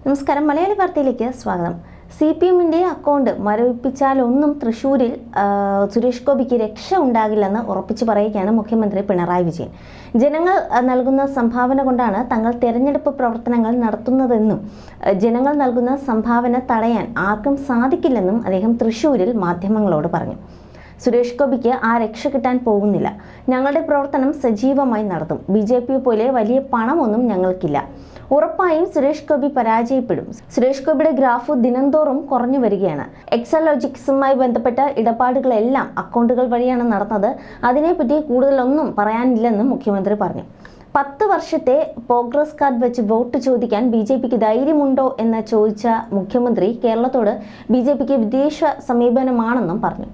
നമസ്കാരം, മലയാളി വാർത്തയിലേക്ക് സ്വാഗതം. CPMന്റെ അക്കൗണ്ട് മരവിപ്പിച്ചാലൊന്നും തൃശ്ശൂരിൽ സുരേഷ് ഗോപിക്ക് രക്ഷ ഉണ്ടാകില്ലെന്ന് ഉറപ്പിച്ചു പറയുകയാണ് മുഖ്യമന്ത്രി പിണറായി വിജയൻ. ജനങ്ങൾ നൽകുന്ന സംഭാവന കൊണ്ടാണ് തങ്ങൾ തെരഞ്ഞെടുപ്പ് പ്രവർത്തനങ്ങൾ നടത്തുന്നതെന്നും ജനങ്ങൾ നൽകുന്ന സംഭാവന തടയാൻ ആർക്കും സാധിക്കില്ലെന്നും അദ്ദേഹം തൃശ്ശൂരിൽ മാധ്യമങ്ങളോട് പറഞ്ഞു. സുരേഷ് ഗോപിക്ക് ആ രക്ഷ കിട്ടാൻ പോകുന്നില്ല. ഞങ്ങളുടെ പ്രവർത്തനം സജീവമായി നടത്തും. BJP പോലെ വലിയ പണമൊന്നും ഞങ്ങൾക്കില്ല. ഉറപ്പായും സുരേഷ് ഗോപി പരാജയപ്പെടും. സുരേഷ് ഗോപിയുടെ ഗ്രാഫ് ദിനംതോറും കുറഞ്ഞു വരികയാണ്. എക്സലോജിക്സുമായി ബന്ധപ്പെട്ട ഇടപാടുകളെല്ലാം അക്കൗണ്ടുകൾ വഴിയാണ് നടന്നത്. അതിനെപ്പറ്റി കൂടുതലൊന്നും പറയാനില്ലെന്നും മുഖ്യമന്ത്രി പറഞ്ഞു. 10 വർഷത്തെ പ്രോഗ്രസ് കാർഡ് വെച്ച് വോട്ട് ചോദിക്കാൻ BJPക്ക് ധൈര്യമുണ്ടോ എന്ന് ചോദിച്ച മുഖ്യമന്ത്രി കേരളത്തോട് BJPക്ക് വിദേശ സമീപനമാണെന്നും പറഞ്ഞു.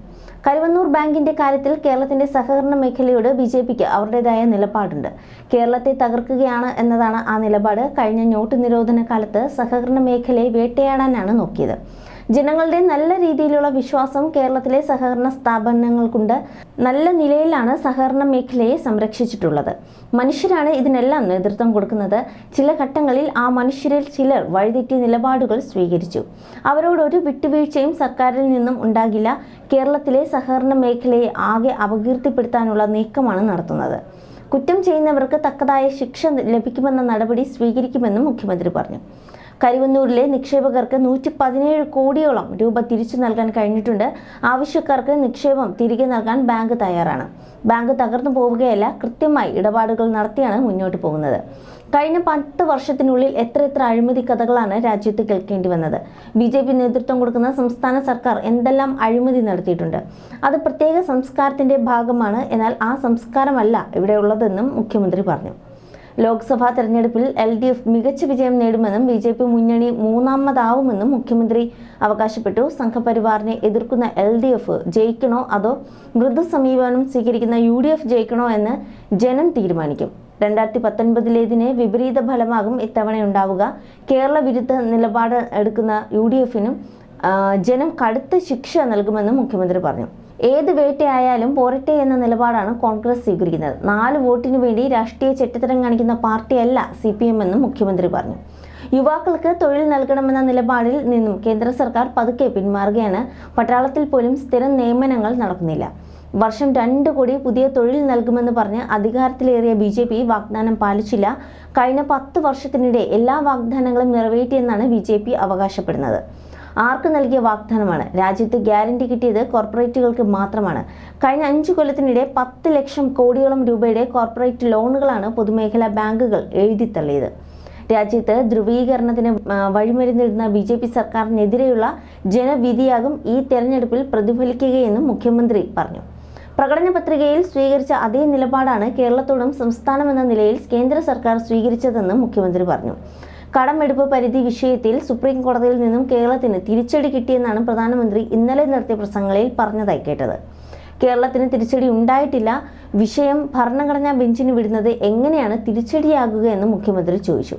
കരുവന്നൂർ ബാങ്കിന്റെ കാര്യത്തിൽ കേരളത്തിന്റെ സഹകരണ മേഖലയോട് BJPക്ക് അവരുടേതായ നിലപാടുണ്ട്. കേരളത്തെ തകർക്കുകയാണ് എന്നതാണ് ആ നിലപാട്. കഴിഞ്ഞ നോട്ട് നിരോധന കാലത്ത് സഹകരണ മേഖലയെ വേട്ടയാടാനാണ് നോക്കിയത്. ജനങ്ങളുടെ നല്ല രീതിയിലുള്ള വിശ്വാസം കേരളത്തിലെ സഹകരണ സ്ഥാപനങ്ങൾക്കുണ്ട്. നല്ല നിലയിലാണ് സഹകരണ മേഖലയെ സംരക്ഷിച്ചിട്ടുള്ളത്. മനുഷ്യരാണ് ഇതിനെല്ലാം നേതൃത്വം കൊടുക്കുന്നത്. ചില ഘട്ടങ്ങളിൽ ആ മനുഷ്യരിൽ ചിലർ വഴിതെറ്റിയ നിലപാടുകൾ സ്വീകരിച്ചു. അവരോടൊരു വിട്ടുവീഴ്ചയും സർക്കാരിൽ നിന്നും ഉണ്ടാകില്ല. കേരളത്തിലെ സഹകരണ മേഖലയെ ആകെ അപകീർത്തിപ്പെടുത്താനുള്ള നീക്കമാണ് നടത്തുന്നത്. കുറ്റം ചെയ്യുന്നവർക്ക് തക്കതായ ശിക്ഷ ലഭിക്കുമെന്ന നടപടി സ്വീകരിക്കുമെന്നും മുഖ്യമന്ത്രി പറഞ്ഞു. കരുവന്നൂരിലെ നിക്ഷേപകർക്ക് 117 കോടിയോളം രൂപ തിരിച്ചു നൽകാൻ കഴിഞ്ഞിട്ടുണ്ട്. ആവശ്യക്കാർക്ക് നിക്ഷേപം തിരികെ നൽകാൻ ബാങ്ക് തയ്യാറാണ്. ബാങ്ക് തകർന്നു പോവുകയല്ല, കൃത്യമായി ഇടപാടുകൾ നടത്തിയാണ് മുന്നോട്ട് പോകുന്നത്. കഴിഞ്ഞ 10 വർഷത്തിനുള്ളിൽ എത്ര അഴിമതി കഥകളാണ് രാജ്യത്ത് കേൾക്കേണ്ടി വന്നത്. BJP നേതൃത്വം കൊടുക്കുന്ന സംസ്ഥാന സർക്കാർ എന്തെല്ലാം അഴിമതി നടത്തിയിട്ടുണ്ട്. അത് പ്രത്യേക സംസ്കാരത്തിന്റെ ഭാഗമാണ്. എന്നാൽ ആ സംസ്കാരമല്ല ഇവിടെ ഉള്ളതെന്നും മുഖ്യമന്ത്രി പറഞ്ഞു. ലോക്സഭാ തെരഞ്ഞെടുപ്പിൽ LDF മികച്ച വിജയം നേടുമെന്നും BJP മുന്നണി മൂന്നാമതാവുമെന്നും മുഖ്യമന്ത്രി അവകാശപ്പെട്ടു. സംഘപരിവാറിനെ എതിർക്കുന്ന LDF ജയിക്കണോ അതോ മൃദു സമീപനം സ്വീകരിക്കുന്ന UDF ജയിക്കണോ എന്ന് ജനം തീരുമാനിക്കും. 2019 വിപരീത ഫലമാകും ഇത്തവണ ഉണ്ടാവുക. കേരള വിരുദ്ധ നിലപാട് എടുക്കുന്ന UDFനും ജനം കടുത്ത ശിക്ഷ നൽകുമെന്നും മുഖ്യമന്ത്രി പറഞ്ഞു. ഏത് വേട്ടയായാലും പോരട്ടെ എന്ന നിലപാടാണ് കോൺഗ്രസ് സ്വീകരിക്കുന്നത്. 4 വോട്ടിനു വേണ്ടി രാഷ്ട്രീയ ചെറ്റത്തരം കാണിക്കുന്ന പാർട്ടിയല്ല CPM എന്നും മുഖ്യമന്ത്രി പറഞ്ഞു. യുവാക്കൾക്ക് തൊഴിൽ നൽകണമെന്ന നിലപാടിൽ നിന്നും കേന്ദ്ര സർക്കാർ പതുക്കെ പിന്മാറുകയാണ്. പട്ടാളത്തിൽ പോലും സ്ഥിരം നിയമനങ്ങൾ നടക്കുന്നില്ല. വർഷം 2 കോടി പുതിയ തൊഴിൽ നൽകുമെന്ന് പറഞ്ഞ് അധികാരത്തിലേറിയ BJP വാഗ്ദാനം പാലിച്ചില്ല. കഴിഞ്ഞ 10 വർഷത്തിനിടെ എല്ലാ വാഗ്ദാനങ്ങളും നിറവേറ്റിയെന്നാണ് BJP അവകാശപ്പെടുന്നത്. ആർക്ക് നൽകിയ വാഗ്ദാനമാണ്? രാജ്യത്ത് ഗ്യാരണ്ടി കിട്ടിയത് കോർപ്പറേറ്റുകൾക്ക് മാത്രമാണ്. കഴിഞ്ഞ 5 കൊല്ലത്തിനിടെ 10 ലക്ഷം കോടിയോളം രൂപയുടെ കോർപ്പറേറ്റ് ലോണുകളാണ് പൊതുമേഖലാ ബാങ്കുകൾ എഴുതിത്തള്ളിയത്. രാജ്യത്ത് ധ്രുവീകരണത്തിന് വഴിമരുന്നിടുന്ന BJP സർക്കാരിനെതിരെയുള്ള ജനവിധിയാകും ഈ തെരഞ്ഞെടുപ്പിൽ പ്രതിഫലിക്കുകയെന്നും മുഖ്യമന്ത്രി പറഞ്ഞു. പ്രകടന പത്രികയിൽ സ്വീകരിച്ച അതേ നിലപാടാണ് കേരളത്തോടും സംസ്ഥാനമെന്ന നിലയിൽ കേന്ദ്ര സർക്കാർ സ്വീകരിച്ചതെന്നും മുഖ്യമന്ത്രി പറഞ്ഞു. കടമെടുപ്പ് പരിധി വിഷയത്തിൽ സുപ്രീം കോടതിയിൽ നിന്നും കേരളത്തിന് തിരിച്ചടി കിട്ടിയെന്നാണ് പ്രധാനമന്ത്രി ഇന്നലെ നടത്തിയ പ്രസംഗങ്ങളിൽ പറഞ്ഞതായി കേട്ടത്. കേരളത്തിന് തിരിച്ചടി ഉണ്ടായിട്ടില്ല. വിഷയം ഭരണഘടനാ ബെഞ്ചിന് വിടുന്നത് എങ്ങനെയാണ് തിരിച്ചടിയാകുക എന്ന് മുഖ്യമന്ത്രി ചോദിച്ചു.